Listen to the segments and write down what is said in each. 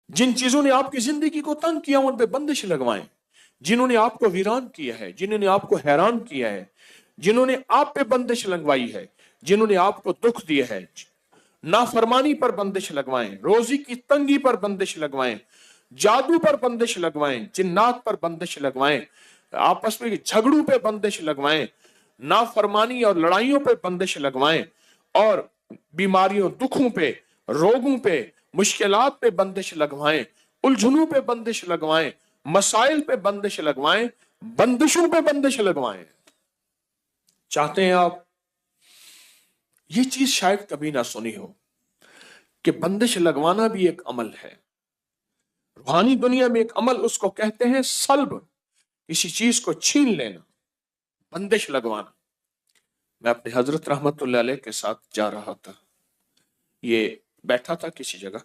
جن چیزوں نے آپ کی زندگی کو تنگ کیا ان پہ بندش لگوائیں، جنہوں نے آپ کو ویران کیا ہے، جنہوں نے آپ کو حیران کیا ہے، جنہوں نے آپ پہ بندش لگوائی ہے، جنہوں نے آپ کو دکھ دیا ہے، نافرمانی پر بندش لگوائیں، روزی کی تنگی پر بندش لگوائیں، جادو پر بندش لگوائیں، جنات پر بندش لگوائیں، آپس میں جھگڑوں پہ بندش لگوائیں، نافرمانی اور لڑائیوں پہ بندش لگوائیں، اور بیماریوں، دکھوں پہ، روگوں پہ، مشکلات پہ بندش لگوائیں، الجھنوں پہ بندش لگوائیں، مسائل پہ بندش لگوائیں، بندشوں پہ بندش لگوائیں۔ چاہتے ہیں آپ؟ یہ چیز شاید کبھی نہ سنی ہو کہ بندش لگوانا بھی ایک عمل ہے۔ روحانی دنیا میں ایک عمل اس کو کہتے ہیں سلب، کسی چیز کو چھین لینا، بندش لگوانا۔ میں اپنے حضرت رحمت اللہ علیہ کے ساتھ جا رہا تھا، یہ بیٹھا تھا کسی جگہ،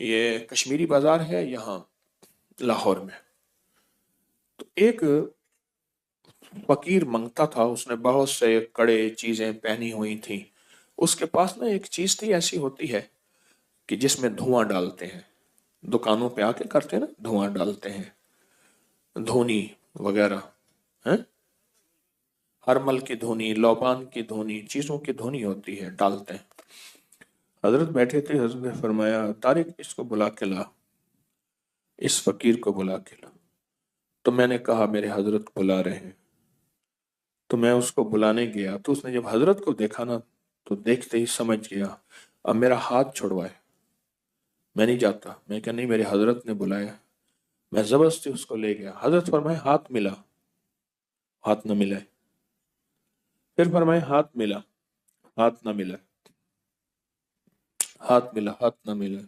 یہ کشمیری بازار ہے یہاں لاہور میں، تو ایک فقیر منگتا تھا، اس نے بہت سے کڑے چیزیں پہنی ہوئی تھیں، اس کے پاس نا ایک چیز تھی ایسی ہوتی ہے کہ جس میں دھواں ڈالتے ہیں، دکانوں پہ آ کے کرتے ہیں نا، دھواں ڈالتے ہیں، دھونی وغیرہ، ہرمل کی دھونی، لوبان کی دھونی، چیزوں کی دھونی ہوتی ہے، ڈالتے ہیں۔ حضرت بیٹھے تھے، حضرت نے فرمایا طارق اس کو بلا کے لا، اس فقیر کو بلا کے لا۔ تو میں نے کہا میرے حضرت بلا رہے ہیں، تو میں اس کو بلانے گیا، تو اس نے جب حضرت کو دیکھا نا تو دیکھتے ہی سمجھ گیا، اب میرا ہاتھ چھڑوائے، میں نہیں جاتا، میں کہ نہیں میرے حضرت نے بلایا، میں زبردستی اس کو لے گیا۔ حضرت فرمائے ہاتھ ملا، ہاتھ نہ ملا، پھر فرمائے ہاتھ ملا، ہاتھ نہ ملا، ہاتھ ملا، ہاتھ نہ ملا،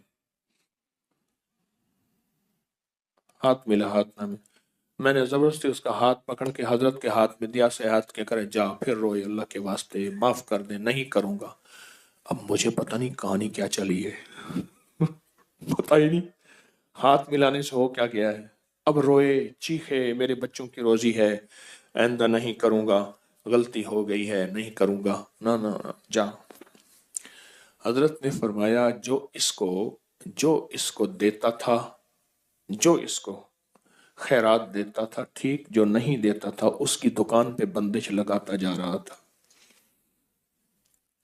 ہاتھ ملا، ہاتھ نہ ملا۔ میں نے زبردستی اس کا ہاتھ پکڑ کے حضرت کے ہاتھ میں دیا، سے ہاتھ کے کرے جا، پھر روئے اللہ کے واسطے معاف کر دے، نہیں کروں گا۔ اب مجھے پتہ نہیں کہانی کیا چلی ہے، پتہ ہی نہیں ہاتھ ملانے سے ہو کیا گیا ہے۔ اب روئے، چیخے، میرے بچوں کی روزی ہے، آئندہ نہیں کروں گا، غلطی ہو گئی ہے، نہیں کروں گا، نہ نہ جا۔ حضرت نے فرمایا جو اس کو دیتا تھا، جو اس کو خیرات دیتا تھا ٹھیک، جو نہیں دیتا تھا اس کی دکان پہ بندش لگاتا جا رہا تھا،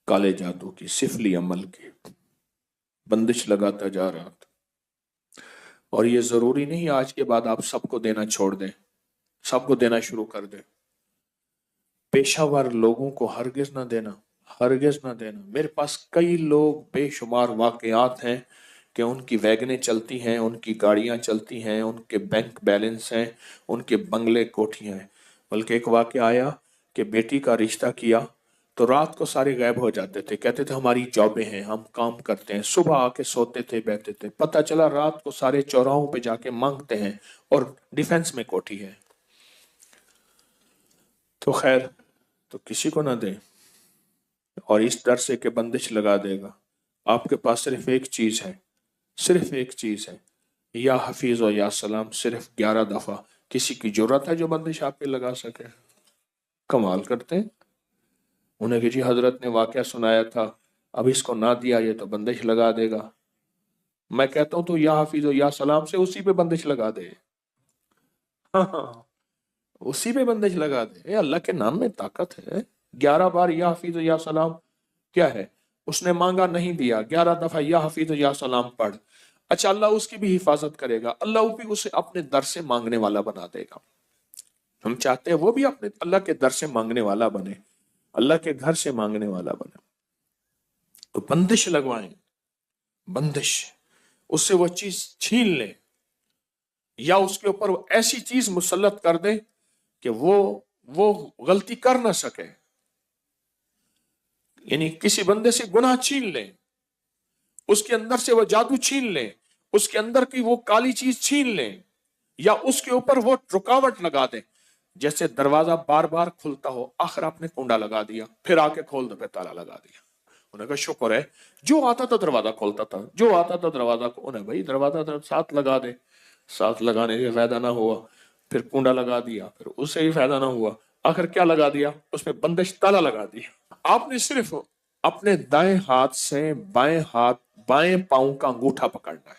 کالے جادو کی، سفلی عمل کی بندش لگاتا جا رہا تھا۔ اور یہ ضروری نہیں آج کے بعد آپ سب کو دینا چھوڑ دیں، سب کو دینا شروع کر دیں، پیشہ ور لوگوں کو ہرگز نہ دینا، ہرگز نہ دینا۔ میرے پاس کئی لوگ، بے شمار واقعات ہیں کہ ان کی ویگنیں چلتی ہیں، ان کی گاڑیاں چلتی ہیں، ان کے بینک بیلنس ہیں، ان کے بنگلے کوٹھیاں ہیں۔ بلکہ ایک واقعہ آیا کہ بیٹی کا رشتہ کیا تو رات کو سارے غائب ہو جاتے تھے، کہتے تھے ہماری جابیں ہیں، ہم کام کرتے ہیں، صبح آ کے سوتے تھے، بیٹھتے تھے، پتہ چلا رات کو سارے چوراہوں پہ جا کے مانگتے ہیں، اور ڈیفنس میں کوٹھی ہے۔ تو خیر، تو کسی کو نہ دیں، اور اس ڈر سے کہ بندش لگا دے گا۔ آپ کے پاس صرف ایک چیز ہے، صرف ایک چیز ہے، یا حفیظ و یا سلام، صرف 11 دفعہ۔ کسی کی جرت ہے جو بندش آپ پہ لگا سکے؟ کمال کرتے ہیں انہیں کہ جی حضرت نے واقعہ سنایا تھا، اب اس کو نہ دیا یہ تو بندش لگا دے گا۔ میں کہتا ہوں تو یا حفیظ و یا سلام سے اسی پہ بندش لگا دے، ہاں ہاں، اسی پہ بندش لگا دے۔ اے اللہ کے نام میں طاقت ہے۔ 11 بار یا حفیظ و یا سلام کیا ہے؟ اس نے مانگا نہیں دیا، 11 دفعہ یا حفیظ و یا سلام پڑھ، اچھا اللہ اس کی بھی حفاظت کرے گا، اللہ بھی اسے اپنے در سے مانگنے والا بنا دے گا۔ ہم چاہتے ہیں وہ بھی اپنے اللہ کے در سے مانگنے والا بنے، اللہ کے گھر سے مانگنے والا بنے۔ تو بندش لگوائیں، بندش، اس سے وہ چیز چھین لیں، یا اس کے اوپر ایسی چیز مسلط کر دیں کہ وہ غلطی کر نہ سکے، یعنی کسی بندے سے گناہ چھین لیں، اس کے اندر سے وہ جادو چھین لیں، اس کے اندر کی وہ کالی چیز چھین لیں، یا اس کے اوپر وہ رکاوٹ لگا دیں۔ جیسے دروازہ بار بار کھلتا ہو، آخر آپ نے کنڈا لگا دیا، پھر آ کے کھول دو، پہ تالا لگا دیا۔ انہیں کہا شکر ہے، جو آتا تھا دروازہ کھولتا تھا، جو آتا تھا دروازہ کو، انہیں بھائی دروازہ ساتھ لگا دے، ساتھ لگانے سے فائدہ نہ ہوا، پھر کنڈا لگا دیا، پھر اس سے بھی فائدہ نہ ہوا، آخر کیا لگا دیا؟ اس میں بندش، تالا لگا دیا۔ آپ نے صرف اپنے دائیں ہاتھ سے بائیں پاؤں کا انگوٹھا پکڑنا ہے،